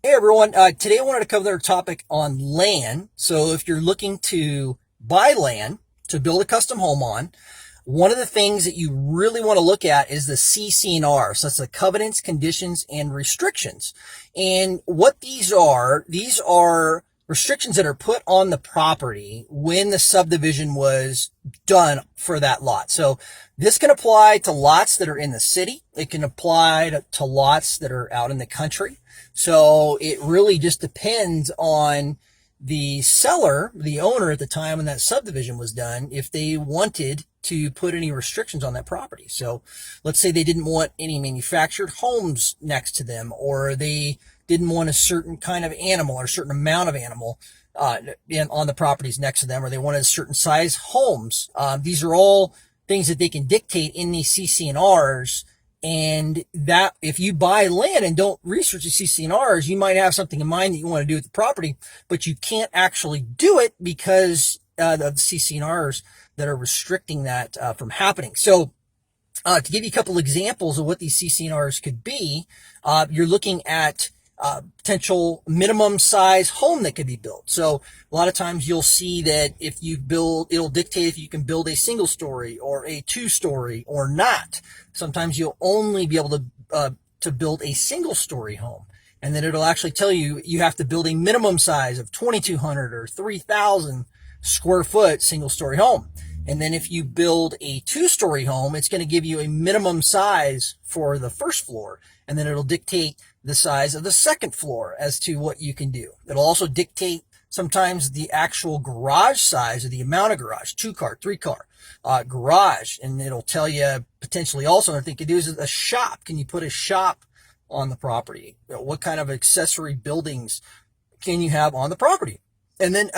Hey everyone, today I wanted to cover a topic on land. So if you're looking to buy land to build a custom home on, one of the things that you really want to look at is the CC&R. So that's the covenants, conditions, and restrictions. And what these are restrictions that are put on the property when the subdivision was done for that lot. So this can apply to lots that are in the city. It can apply to lots that are out in the country. So it really just depends on the seller, the owner at the time when that subdivision was done, if they wanted to put any restrictions on that property. So let's say they didn't want any manufactured homes next to them, or they didn't want a certain kind of animal or a certain amount of animal on the properties next to them, or they wanted certain size homes. These are all things that they can dictate in these CC&Rs. And that if you buy land and don't research the CC&Rs, you might have something in mind that you want to do with the property, but you can't actually do it because of the CC&Rs that are restricting that from happening. So to give you a couple examples of what these CC&Rs could be, you're looking at potential minimum size home that could be built. So a lot of times you'll see that if you build, it'll dictate if you can build a single story or a 2-story or not. Sometimes you'll only be able to build a single story home. And then it'll actually tell you you have to build a minimum size of 2,200 or 3,000 square foot single story home. And then if you build a 2-story home, it's going to give you a minimum size for the first floor. And then it'll dictate the size of the second floor as to what you can do. It'll also dictate sometimes the actual garage size or the amount of garage, 2-car, 3-car garage. And it'll tell you potentially also, another thing you can do is a shop. Can you put a shop on the property? What kind of accessory buildings can you have on the property? And then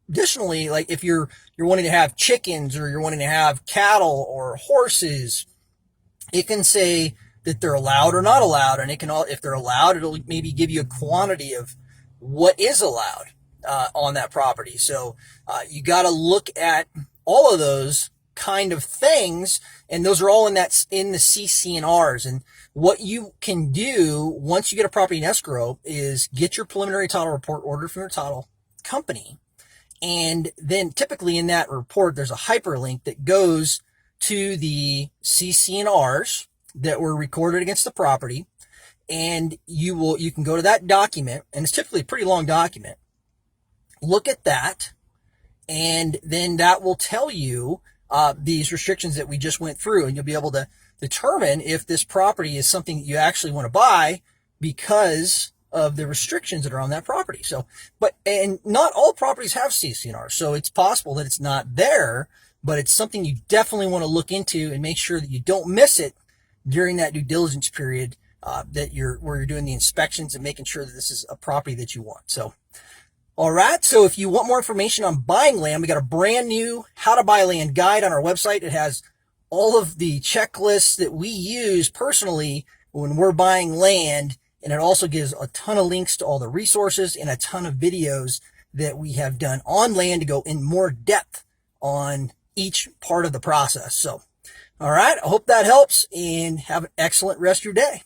additionally, like if you're wanting to have chickens or you're wanting to have cattle or horses, it can say that they're allowed or not allowed. And it can, if they're allowed, it'll maybe give you a quantity of what is allowed on that property. So you got to look at all of those kind of things, and those are all in the CC&Rs. And what you can do once you get a property in escrow is get your preliminary title report ordered from your title company. And then typically in that report, there's a hyperlink that goes to the CC&Rs that were recorded against the property. And you can go to that document, and it's typically a pretty long document. Look at that, and then that will tell you these restrictions that we just went through, and you'll be able to determine if this property is something that you actually want to buy because of the restrictions that are on that property. So, and not all properties have CC&R, so it's possible that it's not there, but it's something you definitely want to look into and make sure that you don't miss it during that due diligence period where you're doing the inspections and making sure that this is a property that you want. So, all right. So if you want more information on buying land, we got a brand new how to buy land guide on our website. It has all of the checklists that we use personally when we're buying land. And it also gives a ton of links to all the resources and a ton of videos that we have done on land to go in more depth on each part of the process. So, all right. I hope that helps, and have an excellent rest of your day.